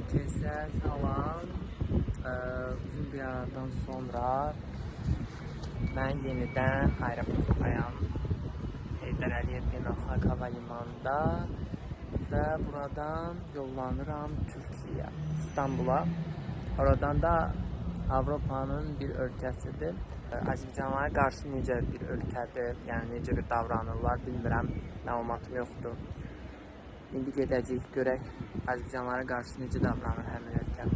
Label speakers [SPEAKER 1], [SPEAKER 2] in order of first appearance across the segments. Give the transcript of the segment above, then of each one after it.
[SPEAKER 1] Herkese salam. Uzun bir aradan sonra ben yeniden aeroporttayım. Heydər Əliyev Beynəlxalq Hava Limanında və buradan yollanıram Türkiyə, İstanbul'a. Oradan da Avropanın bir ölkəsidir. Azərbaycanlara qarşı necə bir ölkədir, yəni necə bir davranırlar bilmirəm, məlumatım yoxdur. İndi gedəcəyik, görək Azərbaycanlara qarşı necə davranır həmin ölkə.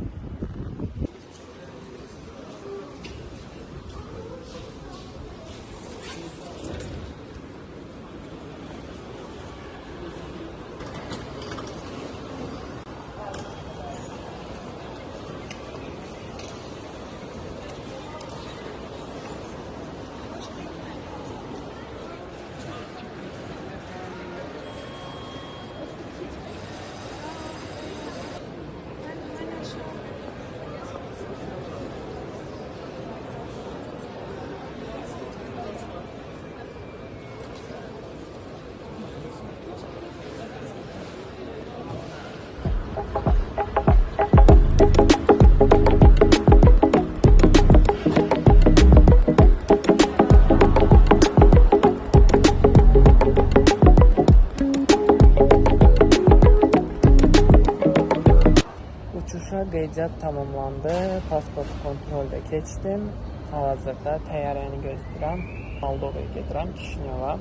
[SPEAKER 1] Uçuşa qeydiyyat tamamlandı, pasport kontroldə keçdim. Hal-hazırda təyyarəni gözləyirəm. Moldovaya gedirəm, Kişinyova.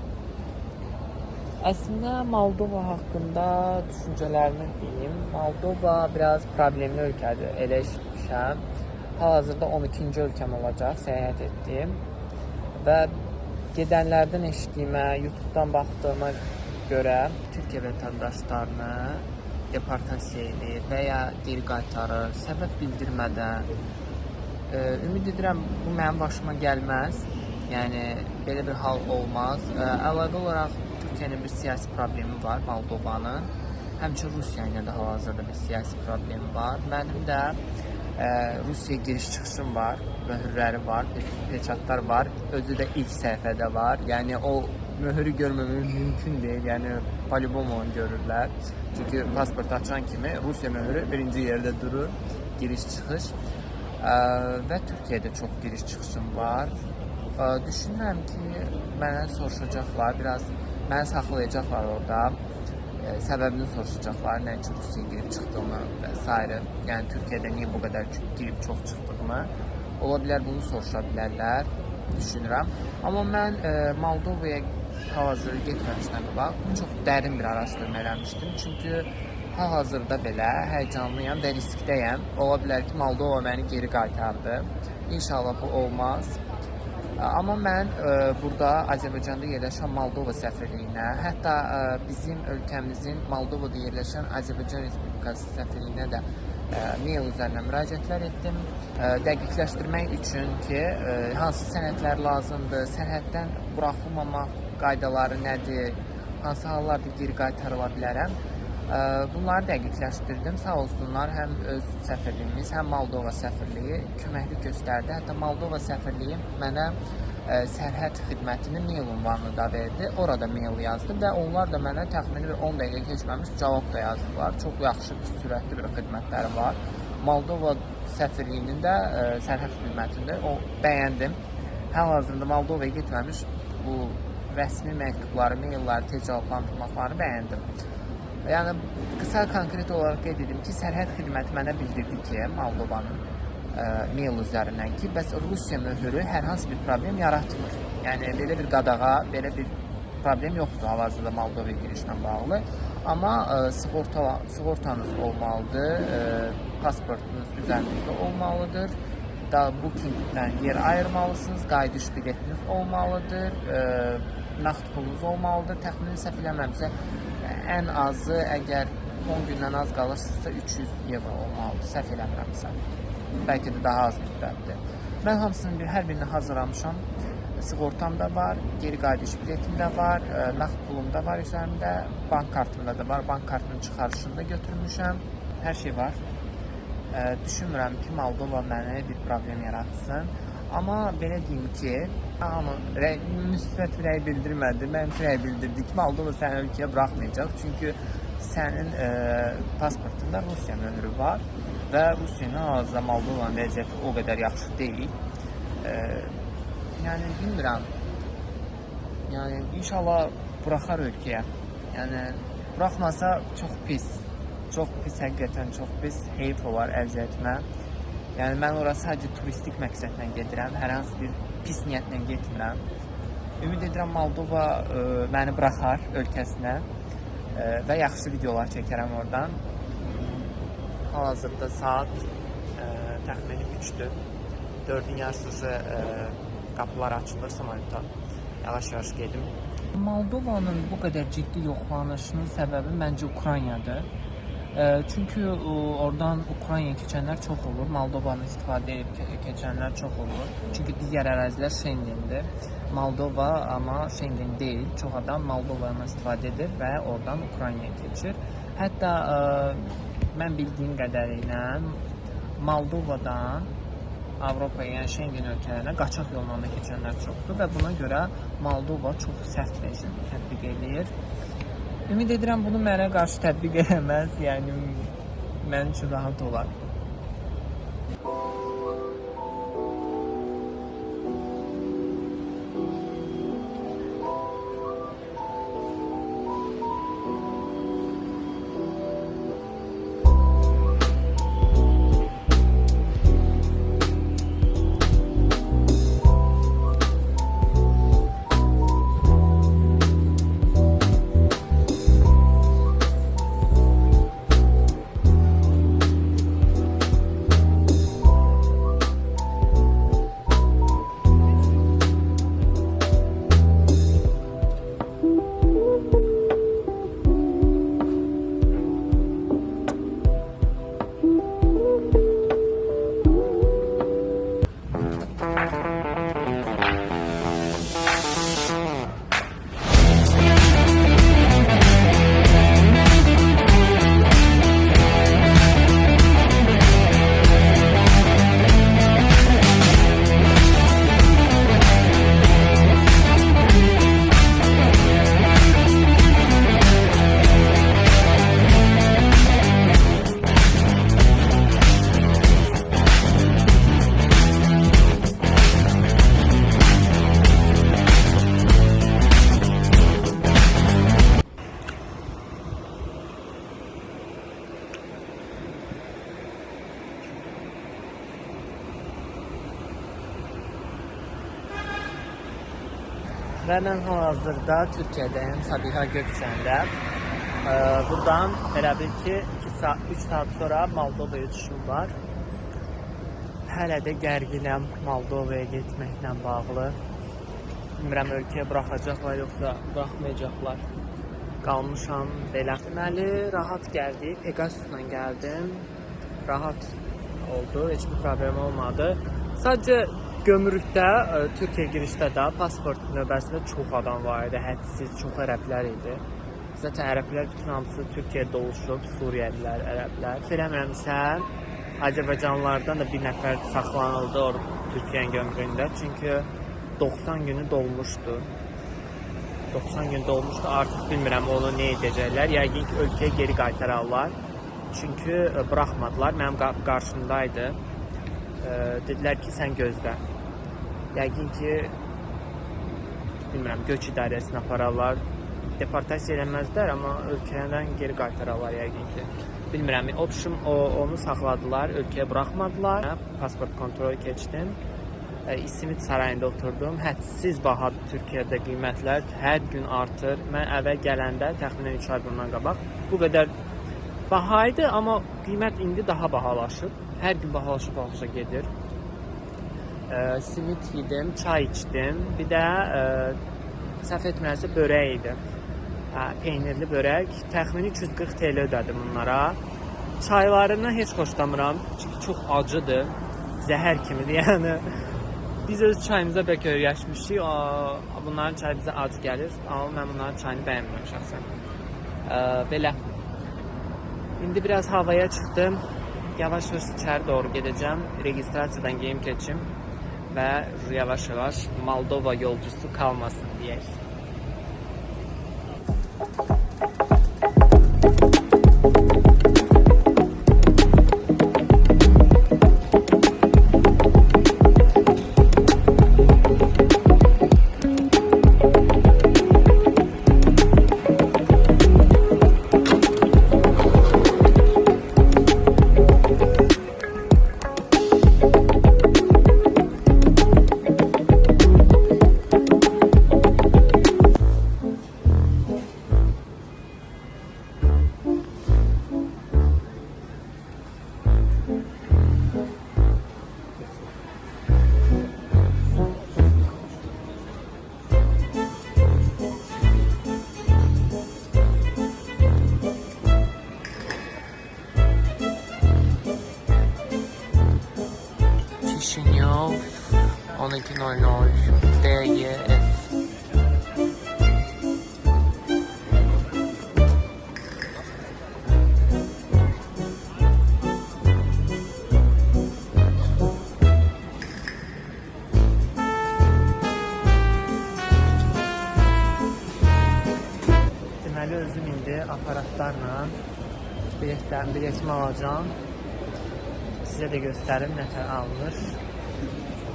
[SPEAKER 1] Əslində Moldova haqqında düşüncələrimi deyim. Moldova biraz problemli ölkədir, elə eşitmişəm. Hal-hazırda 12-ci ölkəm olacaq, səyahət etdim. Və gedənlərdən eşitdiyimə, YouTube'dan baxdığıma görə Türkiyə vətəndaşlarını deportasiya edir və ya geri qaytarır, səbəb bildirmədən. Ümid edirəm bu mənim başıma gəlməz. Yəni belə bir hal olmaz. Əlaqə olaraq Türkiyənin bir siyasi problemi var, Moldovanın. Həmçinin Rusiya ilə də hal-hazırda bir siyasi problemi var. Mənim də Rusiya giriş-çıxışım var, möhürləri var, peçatlar var. Özü də ilk səhifədə var. Yəni o möhürü görməmək mümkün deyil. Yəni polibom onu görürlər. Çünki pasport açan kimi Rusiya möhürü birinci yerdə durur, giriş-çıxış. Və Türkiyədə çox giriş-çıxışım var. Düşünürəm ki, mənə soruşacaqlar, biraz məni saxlayacaqlar orada. Səbəbini soruşacaqlar, nə üçün Rusiya girib çıxdığımı və s. Yəni Türkiyədə niyə bu qədər girib çox çıxdığımı. Ola bilər bunu soruşa bilərlər, düşünürəm. Amma mən Moldovaya hal-hazırda getməmişdən qabaq çox dərin bir araşdırma eləmişdim. Çünki hal-hazırda belə həyəcanlıyam və riskdəyəm. Ola bilər ki, Moldova məni geri qaytardı. İnşallah bu olmaz. Amma mən burada Azərbaycanda yerləşən Moldova səfirliyinə, hətta bizim ölkəmizin Moldovada yerləşən Azərbaycan Respublikası səfirliyinə də mail üzərindən müraciətlər etdim. Dəqiqləşdirmək üçün ki, hansı sənədlər lazımdır, sərhəddən buraxılmamaq qaydaları nədir, hansı hallarda geri qaytarıla bilərəm. Bunları dəqiqləşdirdim. Sağ olsunlar, həm öz səfirliyimiz, həm Moldova səfirliyi köməklik göstərdi. Hətta Moldova səfirliyi mənə sərhəd xidmətinin mail ünvanını da verdi. Orada mail yazdım və onlar da mənə təxmini 10 dəqiqə keçməmiş cavab da yazdılar. Çox yaxşı, sürətli bir xidmətləri var. Moldova səfirliyinin də sərhəd xidmətində o bəyəndim. Hal-hazırda Moldovaya getməmiş bu rəsmi məktubları, mailləri, tez cavablandırmaqları bəyəndim. Yəni, qısa konkret olaraq qeyd edim ki, sərhəd xidməti mənə bildirdi ki, Moldovanın mail üzərindən ki, bəs Rusiya möhürü hər hansı bir problem yaratmır. Yəni, belə bir qadağa, belə bir problem yoxdur hal-hazırda Moldovaya girişlə bağlı. Amma sığortanız olmalıdır, pasportunuz üzərinizdə olmalıdır. Bookingdən yer ayırmalısınız, qayıdış biletiniz olmalıdır, nağd pulunuz olmalıdır. Təxmini səhv eləməmsə, ən azı əgər 10 gündən az qalırsınızsa 300 evro olmalıdır, səhv eləmirəmsə. Bəlkə də daha az müddətdir. Mən hamısının hər birini hazırlamışam. Sığortam da var, geri qayıdış biletim də var, nağd pulum da var üzərimdə, bank kartımda da var, bank kartının çıxarışını da götürmüşəm. Hər şey var. Düşünmürəm ki, Moldova mənə bir problem yaratsın. Amma belə deyim ki, amma müsbət rəy bildirmədi. Mən rəy bildirdi ki, Moldova səni ölkəyə buraxmayacaq. Çünki sənin pasportunda Rusiya nömrü var və Rusiyanın hal-hazırda Moldovanın vəziyyəti o qədər yaxşı deyil. Yəni bilmirəm. Yəni inşallah buraxar ölkəyə. Yəni buraxmasa çox pis. Çox pis, həqiqətən çox pis. Heyf olar əziyyətimə. Yəni mən ora sadəcə turistik məqsədlə gedirəm. Hər hansı bir pis niyyətlə getmirəm. Ümid edirəm Moldova məni buraxar ölkəsinə və yaxşı videolar çəkərəm oradan. Hal-hazırda saat təxmini 3-dür. 4-ün yarısı qapılar açılır samolyota. Yavaş-yavaş gedim. Moldovanın bu qədər ciddi yoxlanışının səbəbi məncə Ukraynadır. Çünki oradan Ukraynaya keçənlər çox olur. Moldovanı istifadə edib keçənlər çox olur. Çünki digər ərazilər Schengendir. Moldova amma Schengen deyil. Çox adam Moldovanı istifadə edir və oradan Ukraynaya keçir. Hətta mən bildiyim qədərilə Moldovadan Avropaya, yəni Schengen ölkələrinə qaçaq yolla da keçənlər çoxdur və buna görə Moldova çox sərt rejim tətbiq edir. Ümid edirəm bunu mənə qarşı tətbiq eləməz, yəni mənim üçün rahat olar. Və mən hal-hazırda Türkiyədəyim, Sabiha Gökçəndə. Buradan elə bil ki 3 saat sonra Moldovaya uçuşum var. Hələ də gərginəm Moldovaya getməklə bağlı. Bilmirəm ölkəyə buraxacaqlar yoxsa buraxmayacaqlar. Qalmışam belə. Deməli, rahat gəldik. Pegasusla gəldim. Rahat oldu, heç bir problem olmadı. Sadəcə gömrükdə, Türkiyə girişdə də pasport növbəsində çox adam var idi, hədsiz, çox ərəblər idi. Zaten ərəblər bütün hamısı Türkiyədə oluşub, Suriyəlilər, ərəblər. Eləmirəmsə, Azərbaycanlılardan da bir nəfər saxlanıldı Türkiyənin gömrüyündə. Çünki 90 günü dolmuşdu. 90 gün dolmuşdu, artıq bilmirəm onu nə edəcəklər. Yəqin ki, ölkəyə geri qaytararlar. Çünki buraxmadılar, mənim qarşımdaydı. Dedilər ki, sən gözlə. Yəqin ki, bilmirəm, göç idarəsinə apararlar. Deportasiya eləməzlər, amma ölkədən geri qaytararlar yəqin ki. Bilmirəm, onu saxladılar, ölkəyə buraxmadılar. Pasport kontrolu keçdim. İstimit sarayında oturdum. Hədsiz bahadır Türkiyədə qiymətlər. Hər gün artır. Mən əvvəl gələndə, təxminən 3 ay bundan qabaq, bu qədər baha idi, amma qiymət indi daha bahalaşıb. Hər gün bahalaşa gedir. Simit yedim, çay içdim. Bir də səhv etmirəmsə börək idi. Peynirli börək. Təxmini 240 TL ödədim bunlara. Çaylarından heç xoşlamıram. Çünki çox acıdır. Zəhər kimidir yəni. Biz öz çayımıza bəlkə öyrəşmişik. Bunların çayı bizə acı gəlir. Amma mən bunların çayını bəyənmirəm şəxsən. Belə. İndi biraz havaya çıxdım. Yavaş-yavaş içəri doğru gedəcəm. Registrasiyadan geyim keçim və yavaş-yavaş Moldova yolcusu qalmasın deyək. 12:00 DGF. Deməli özüm indi aparatlarla biletimi alacağım. Sizə də göstərim nətər alınır.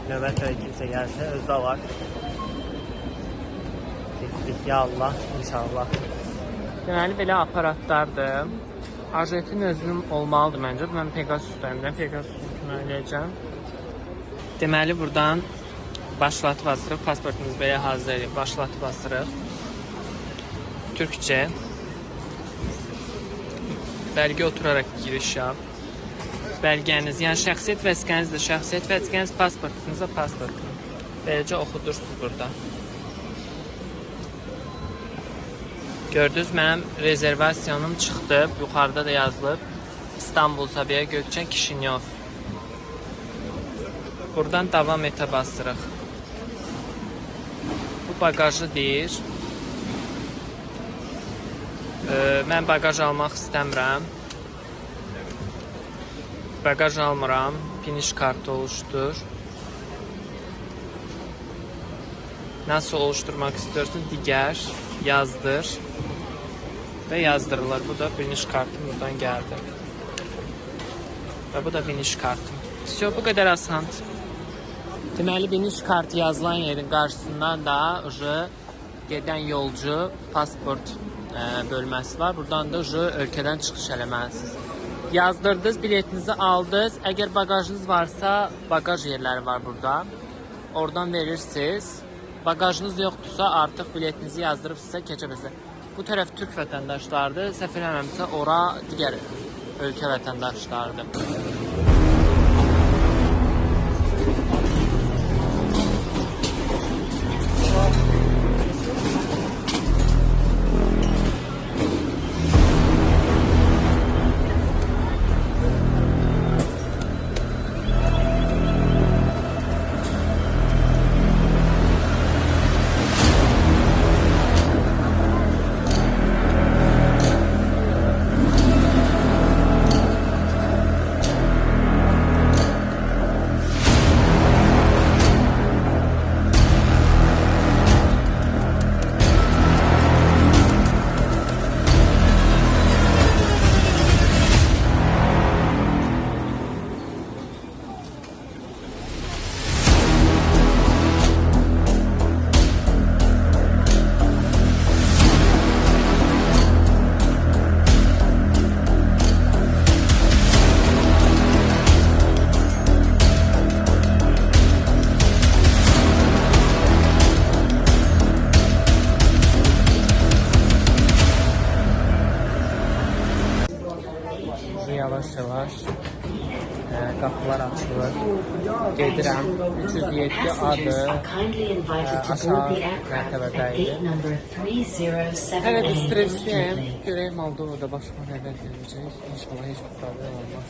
[SPEAKER 1] Növbət öyle kimsə gəlsə özü də var. Getdik ya Allah, inşallah. Deməli belə aparatlardır. Ajetin özünün olmalıdır məncə. Mən Pegasus'dayım. Pegasus'u eləyəcəm. Deməli buradan başlatı basırıq. Pasportunuz belə hazır edib başlatı basırıq. Türkçe. Belge oturarak giriş yap. Belgeniz, yani şəxsiyyət vəsiqənizdir. Şəxsiyyət vəsiqəniz, pasportunuzda pasportunuz. Beləcə oxudursunuz burada. Gördünüz, mənim rezervasyonum çıxdı. Yuxarıda da yazılıb. İstanbul, Sabiha Gökçen, Kişinyov. Buradan davam etə basırıq. Bu bagajı deyir. Mən bagaj almaq istəmirəm. Bagaj almıram. Finish kartı oluştur. Nasıl oluşturmak istiyorsun? Diğer yazdır. Ve yazdırılır. Bu da finish kartım buradan geldi. Ve bu da finish kartım. Все, bu kadar asan. Deməli finish kartı yazılan yerin karşısından da gedən yolcu pasport bölməsi var. Buradan da ölkədən çıxış eləməlisiniz. Yazdırdınız, biletinizi aldınız. Əgər bagajınız varsa, bagaj yerləri var burada. Oradan verirsiniz. Bagajınız yoxdursa, artıq biletinizi yazdırıbsınızsa keçə biləsiniz. Bu tərəf Türk vətəndaşlarıdır. Səhv eləməmsə, ora digər ölkə vətəndaşlarıdır. Yavaş-yavaş qapılar açılır. Gedirəm. 307 adı aşağı mərtəbədəydi. Evet, stresliyim. Görəyim Moldovada başıma nələr gələcək. İnşallah heç bir problem olmaz.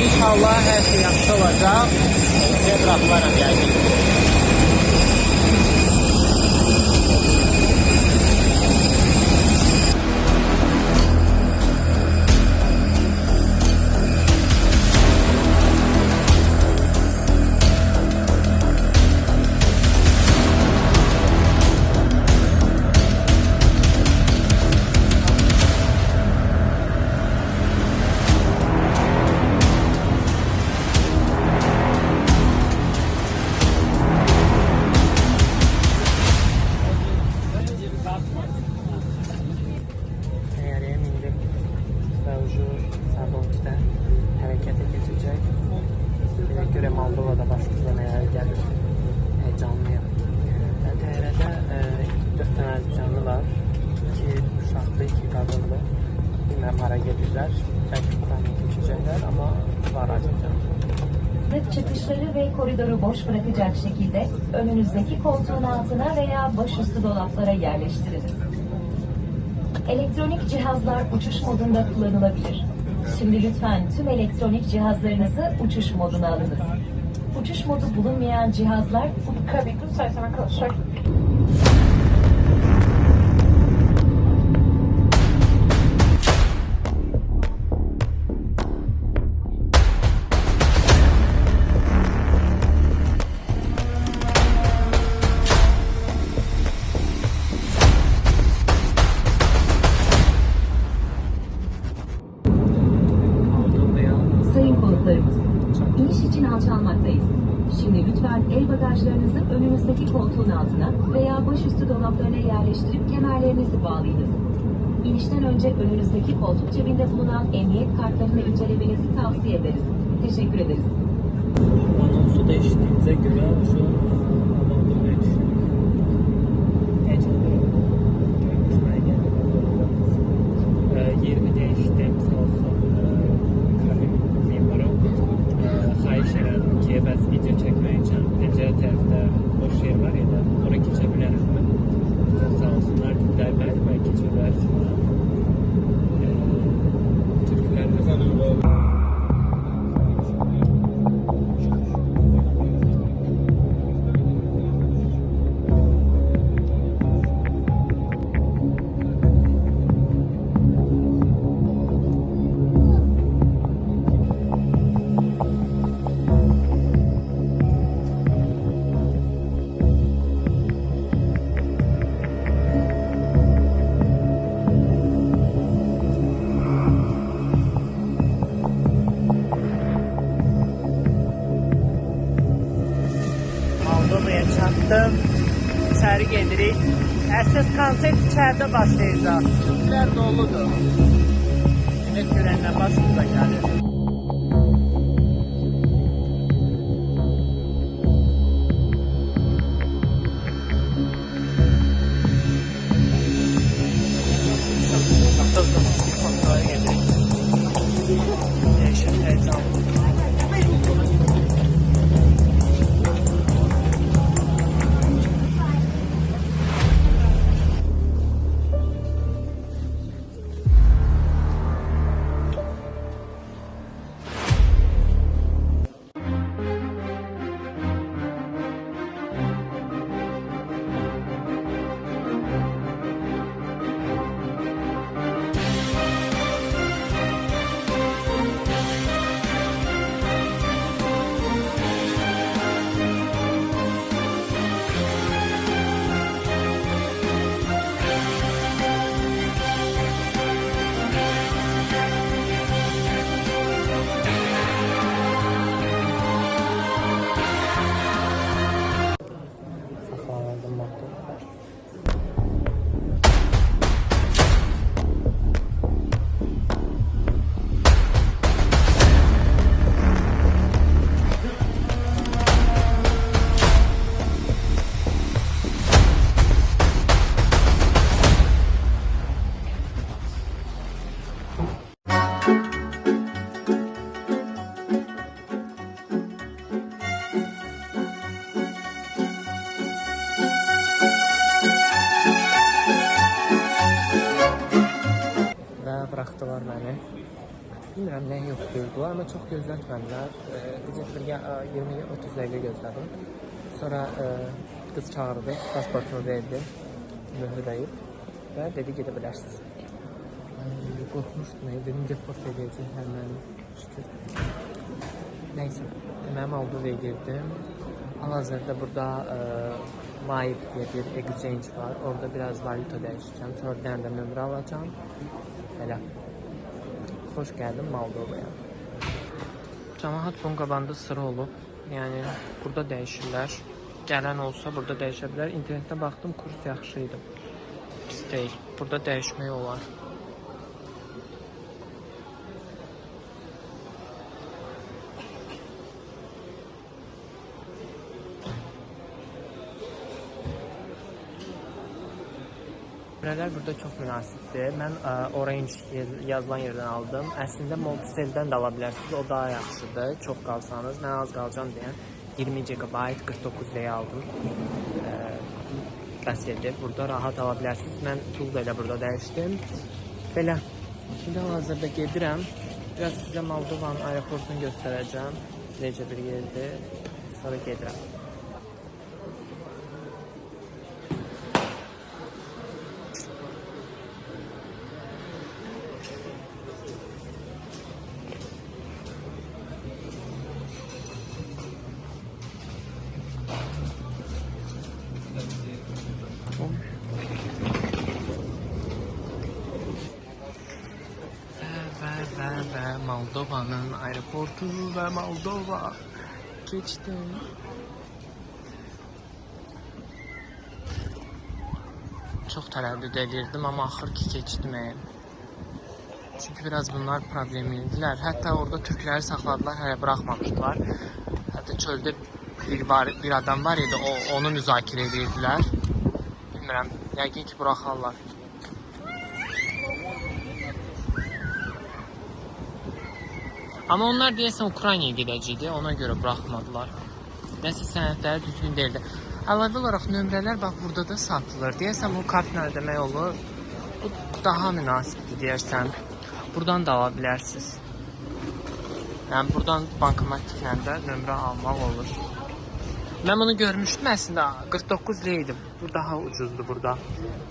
[SPEAKER 1] İnşallah her şey yaxşı olacaq. Sizə buraxılaram yəqin. keçdilər. Çünki Ukraynaya keçəcəklər, amma var açacağım.
[SPEAKER 2] Sırt çıkışları ve koridoru boş bırakacak şekilde önünüzdeki koltuğun altına veya başüstü dolaplara yerleştiriniz. Elektronik cihazlar uçuş modunda kullanılabilir. Şimdi lütfen tüm elektronik cihazlarınızı uçuş moduna alınız. Uçuş modu bulunmayan cihazlar Sayın konuklarımız, iniş için alçalmaktayız. Şimdi lütfen el bagajlarınızı önünüzdeki koltuğun altına veya başüstü dolaplarına yerleştirip kemerlerinizi bağlayınız. İnişten önce önünüzdeki koltuk cebinde bulunan emniyet kartlarını incelemenizi tavsiye ederiz. Teşekkür ederiz.
[SPEAKER 1] Anonsu da eşittiğimize göre şu an adamları düşünüyorum. Yerimi değiştim, sağ olsun kabin mimarım. Xahiş elədim ki, bəs video çəkmək üçün pəncərə tərəfdə boş yer var ya da ora keçə bilərəm mən. Sağ olsunlar, dedilər, bəli, keçirlər. Türklər Moldova'ya çatdım. İçeri gelirik. Əsas konsert içeride başlayacaq. Türklər doludur. Yemək görəndən başımıza gəlir. Kontrola gelirik. Değişik heyecanlı. Bıraktılar beni. Bilmirəm nə yoxdurdular, amma çox gözlətmədilər. Biz 20-30 dəqiqə gözlədim. Sonra qız çağırdı, pasportunu verdi, mühürləyib və dedi gedə bilərsiniz. Qorxmuşdum, dedim deport edəcək həmən şükür. Neyse, mən Moldova'ya girdim. Hal-hazırda burada Vibe diye bir exchange var. Orada biraz valuta değişeceğim. Sonra bir de nömrə alacağım. Hele. Hoş geldin Moldova'ya. Cemaat Bungabanda sıra olup. Yani burada değişirler. Gelen olsa burada değişebilir. İnternette baktım, kurs yaxşıydı. Pis değil. Burada değişmək olar. Nömrələr burada çox münasibdir. Mən orange yazılan yerdən aldım. Əslində Multiceldən də ala bilərsiniz. O daha yaxşıdır. Çox qalsanız. Mən az qalacam deyən 20 GB 49 liraya aldım. Bəs edir. Burada rahat ala bilərsiniz. Mən pul da elə burada dəyişdim. Belə. Şimdi hazırda gedirəm. Biraz sizə Moldovanın aeroportunu göstərəcəm. Necə bir yerdir. Sonra gedirəm. Və Moldovanın aeroportu və Moldova keçdim. Çox tərəddüd edirdim, amma axır ki keçdim. Çünki biraz bunlar problemliydiler. Hətta orada türkləri saxladılar, hələ buraxmamışdılar. Hətta çöldə bir adam var idi, onu müzakirə edirdilər. Bilmirəm, yəqin ki buraxarlar. Amma onlar deyəsən Ukraynaya gedəcəkdi, ona görə buraxmadılar. Nəsə sənədləri düzgün deyildi. Əlavə olaraq nömrələr bax burada da satılır. Deyəsən bu kartla ödəmək olur. Bu daha münasibdir deyərsən. Buradan da ala bilərsiniz. Yəni buradan bankomatiklə də nömrə almaq olur. Mən bunu görmüşdüm əslində 49 liraydı. Bu daha ucuzdur burada.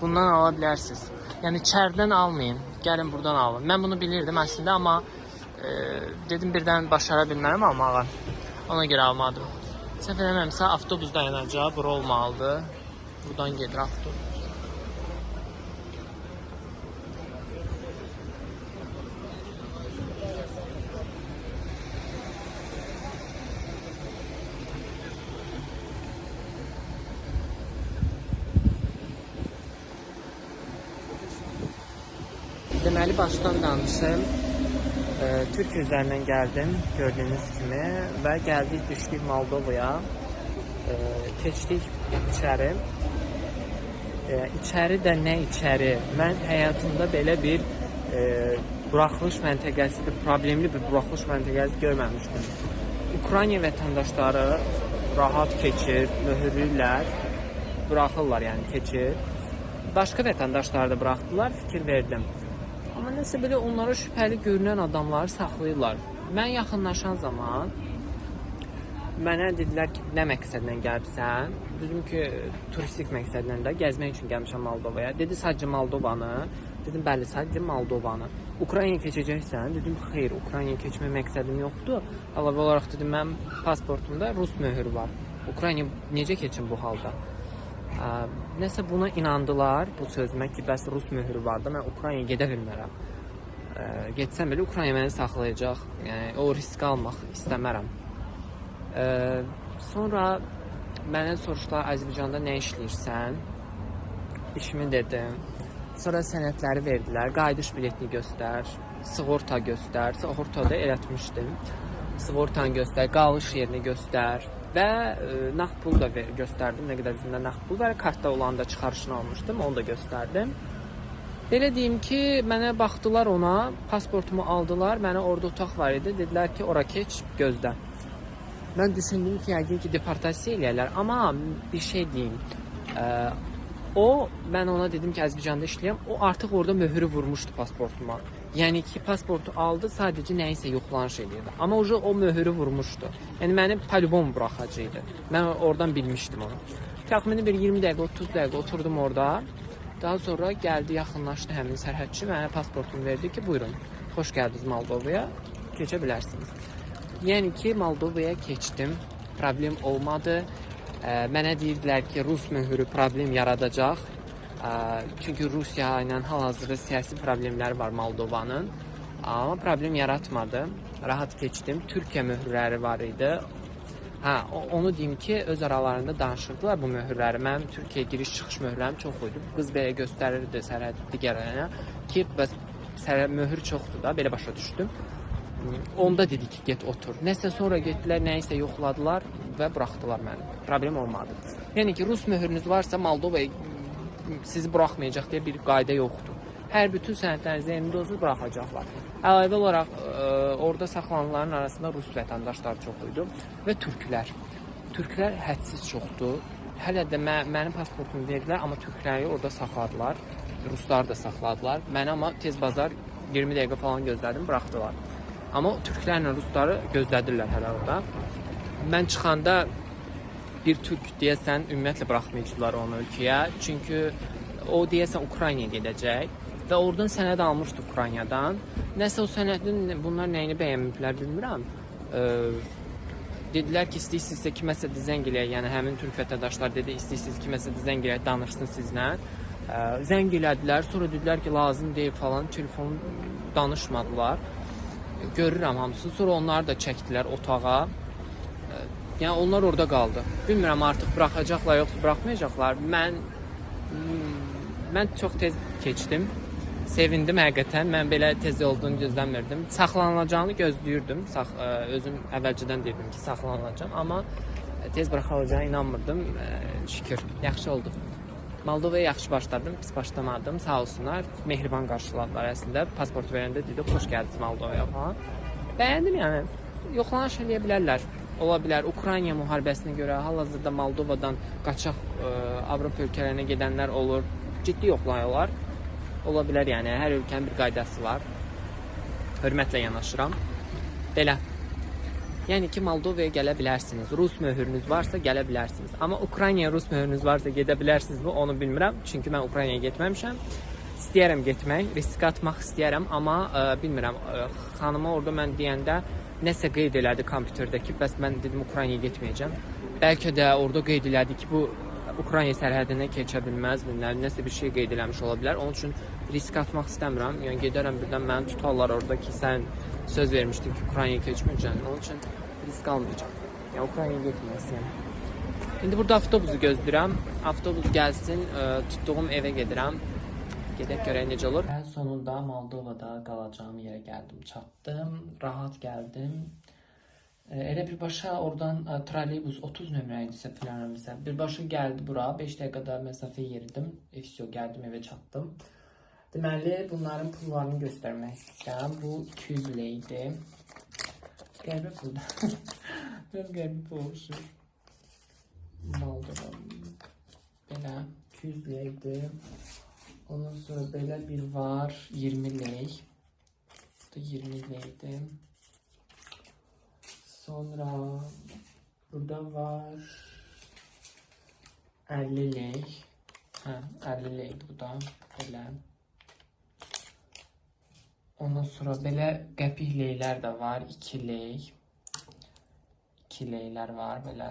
[SPEAKER 1] Bundan ala bilərsiniz. Yəni içərdən almayın. Gəlin buradan alın. Mən bunu bilirdim əslində, amma dedim birdən başara bilmərəm almağa. Ona görə almadım. Səhv eləməmsə avtobus dayanacaq, bura olmalıdır. Buradan gedir avtobus. Deməli başdan danışım. Türkiye üzerinden geldim gördüğünüz gibi ve geldik düşdük Moldova'ya. Keçdik içeri. İçeri de ne içeri? Ben hayatımda böyle bir buraxılış məntəqəsi, problemli bir buraxılış məntəqəsi görməmişdim. Ukrayna vətəndaşları rahat keçir, mühürlürlər, buraxırlar yani keçir. Başka vətəndaşları da buraxdılar, fikir verdim. Amma nəsə belə onlara şübhəli görünən adamları saxlayırlar. Mən yaxınlaşan zaman mənə dedilər ki, nə məqsədlə gəlibsən? Dedim ki, turistik məqsədlə də gəzmək üçün gəlmişəm Moldovaya. Dedi, sadəcə Moldovanı. Dedim, bəli, sadəcə Moldovanı. Ukraynaya keçəcəksən? Dedim, xeyr, Ukraynaya keçmə məqsədim yoxdur. Əlavə olaraq dedim, mən pasportumda Rus möhürü var. Ukraynaya necə keçim bu halda? Nəsə buna inandılar, bu sözümə ki, bəs Rus möhürü var da, mən Ukraynaya gedə bilmərəm. Getsəm belə Ukrayna məni saxlayacaq, yəni o riski almaq istəmərəm. Sonra mənə soruşdular, Azərbaycanda nə işləyirsən? İşimi dedim. Sonra sənədləri verdilər, qayıdış biletini göstər, sığorta göstər, sığortada elətmişdim. Sığortanı göstər, qalış yerini göstər. Və nağd pul da göstərdim, nə qədər üzümdə nağd pul və kartda olan da çıxarışını almışdım, onu da göstərdim. Belə deyim ki, mənə baxdılar ona, pasportumu aldılar, mənə orada otaq var idi, dedilər ki, ora keç, gözlə. Mən düşündüm ki, yəqin ki, deportasiya eləyərlər, amma bir şey deyim. Mən ona dedim ki, Azərbaycanda işləyəm, o artıq orada möhürü vurmuşdu pasportuma. Yəni ki, pasportu aldı, sadəcə nəyisə yoxlanış edirdi. Amma o möhürü vurmuşdu. Yəni məni palibom buraxacaqdı. Mən oradan bilmişdim onu. Təxmini bir 20 dəqiqə, 30 dəqiqə oturdum orada. Daha sonra gəldi, yaxınlaşdı həmin sərhədçi, mənə pasportumu verdi ki, buyurun, xoş gəldiniz Moldovaya, keçə bilərsiniz. Yəni ki, Moldovaya keçdim, problem olmadı. Mənə deyirdilər ki, Rus möhürü problem yaradacaq. Çünki Rusiya ilə hal-hazırda siyasi problemləri var Moldovanın. Amma problem yaratmadı. Rahat keçdim. Türkiyə möhürləri var idi. Onu deyim ki, öz aralarında danışırdılar bu möhürləri. Mənim Türkiyə giriş-çıxış möhürlərim çox idi. Qız belə göstərirdi sərhəd digərlərinə ki, bəs möhür çoxdur da, belə başa düşdüm. Onda dedi ki, get otur. Nəsə sonra getdilər, nəyisə yoxladılar və buraxdılar məni. Problem olmadı. Yəni ki, Rus möhürünüz varsa Moldovaya sizi buraxmayacaq deyə bir qayda yoxdur. Hər bütün sənədlərinizi yerində olsa buraxacaqlar. Əlavə olaraq orada saxlanılanların arasında rus vətəndaşları çox idi və türklər. Türklər hədsiz çoxdur. Hələ də mənim pasportumu verdilər, amma türkləri orada saxladılar. Rusları da saxladılar. Məni amma tez bazar 20 dəqiqə falan gözlədim, buraxdılar. Amma türklərlə rusları gözlədirlər hələ orada. Mən çıxanda bir türk deyəsən ümumiyyətlə buraxmayıcılar onu ölkəyə. Çünki o deyəsən Ukraynaya gedəcək. Və oradan sənəd almışdı Ukraynadan. Nəsə o sənədin bunlar nəyini bəyənməyiblər bilmirəm. Dedilər ki, istəyirsinizsə kiməsə zəng eləyək, yəni həmin türk vətəndaşlar dedi, istəyirsiniz kiməsə zəng eləyək, danışsın sizlə. Zəng elədilər, sonra dedilər ki, lazım deyil falan, telefon danışmadılar. Görürəm hamısını, sonra onları da çəkdilər otağa. Yəni onlar orada qaldı. Bilmirəm artıq buraxacaqlar, yoxsa buraxmayacaqlar. Mən çox tez keçdim. Sevindim həqiqətən. Mən belə tez olduğunu gözləmirdim. Saxlanılacağını gözləyirdim. Özüm əvvəlcədən dedim ki, saxlanılacağam, amma tez buraxılacağına inanmırdım. Şükür, yaxşı oldu. Moldovaya yaxşı başladım, pis başlamadım. Sağ olsunlar, mehriban qarşıladılar əslində. Pasport verəndə dedi, xoş gəldiniz Moldovaya falan. Bəyəndim yəni. Yoxlanış eləyə bilərlər. Ola bilər. Ukrayna müharibəsinə görə hal-hazırda Moldovadan qaçaq Avropa ölkələrinə gedənlər olur. Ciddi yoxlayırlar. Ola bilər yəni, hər ölkənin bir qaydası var. Hörmətlə yanaşıram. Belə. Yəni ki, Moldovaya gələ bilərsiniz. Rus möhürünüz varsa gələ bilərsiniz. Amma Ukraynaya Rus möhürünüz varsa gedə bilərsinizmi? Onu bilmirəm. Çünki mən Ukraynaya getməmişəm. İstəyərəm getmək, risk atmaq istəyərəm, amma bilmirəm. Xanıma orada mən deyəndə nəsə qeyd elədi kompüterdə ki, bəs mən dedim Ukraynaya getməyəcəm. Bəlkə də orada qeyd elədi ki, bu Ukrayna sərhədinə keçə bilməz, nəsə bir şey qeyd eləmiş ola bilər. Onun üçün risk atmaq istəmirəm. Yəni gedərəm birdən məni tutarlar orada ki, sən söz vermişdin ki, Ukraynaya keçməyəcəksən. Onun üçün risk almayacağam. Yəni Ukraynaya getməyəcəm. İndi burada avtobusu gözləyirəm. Avtobus gəlsin, tutduğum evə gedirəm. Gedək görək necə olur. Ən sonunda Moldovada qalacağım yerə gəldim, çatdım, rahat gəldim. Elə birbaşa oradan trolleybus 30 nömrə idisə filanımıza. Birbaşa gəldi bura, 5 dəqiqədə məsafə yeridim. Efsio gəldim, evə çatdım. Deməli, bunların pullarını göstərmək istəyirəm. Bu 200 liraydı. Qəribə puldur. Biraz qəribə pul oluşur. Moldova. Belə 200 liraydı. Ondan sonra belə bir var, 20 liraydı. Bu da 20 liraydı. Sonra burada var 50 lek. 50 lekdi bu da. Belə. Ondan sonra belə qəpik leylər də var. 2 lek. 2 leylər var belə.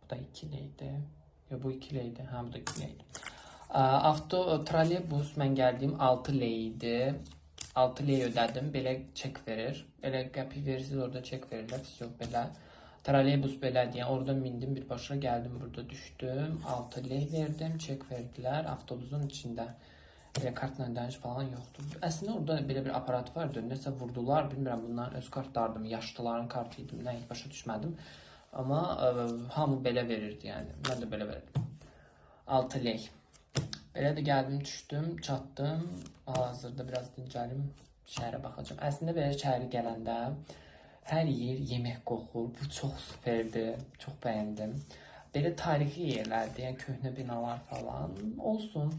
[SPEAKER 1] Bu da 2 lekdi. Ya bu 2 lekdi. Bu da 2 lekdi. Trolleybus mən gəldiyim 6 leydi. 6 ley ödədim, belə çek verir. Belə qəpik verirsiniz, orada çek verirlər. Yox, belə. Trolleybus belədir. Yəni, orada mindim, birbaşa gəldim, burada düşdüm. 6 ley verdim, çek verdilər. Avtobusun içində belə kartla ödəniş falan yoxdur. Əslində, orada belə bir aparat vardı. Nəsə vurdular, bilmirəm, bunların öz kartlardım. Yaşlıların kartıydım, nə heç başa düşmədim. Amma hamı belə verirdi, yəni. Mən də belə verirdim. 6 ley. Belə də gəldim, düşdüm, çatdım. Hazırda biraz dincəlim, şəhərə baxacağım. Əslində belə şəhərə gələndə hər yer yemək qoxur. Bu çox superdir, çox bəyəndim. Belə tarixi yerlərdir, yəni köhnə binalar falan olsun.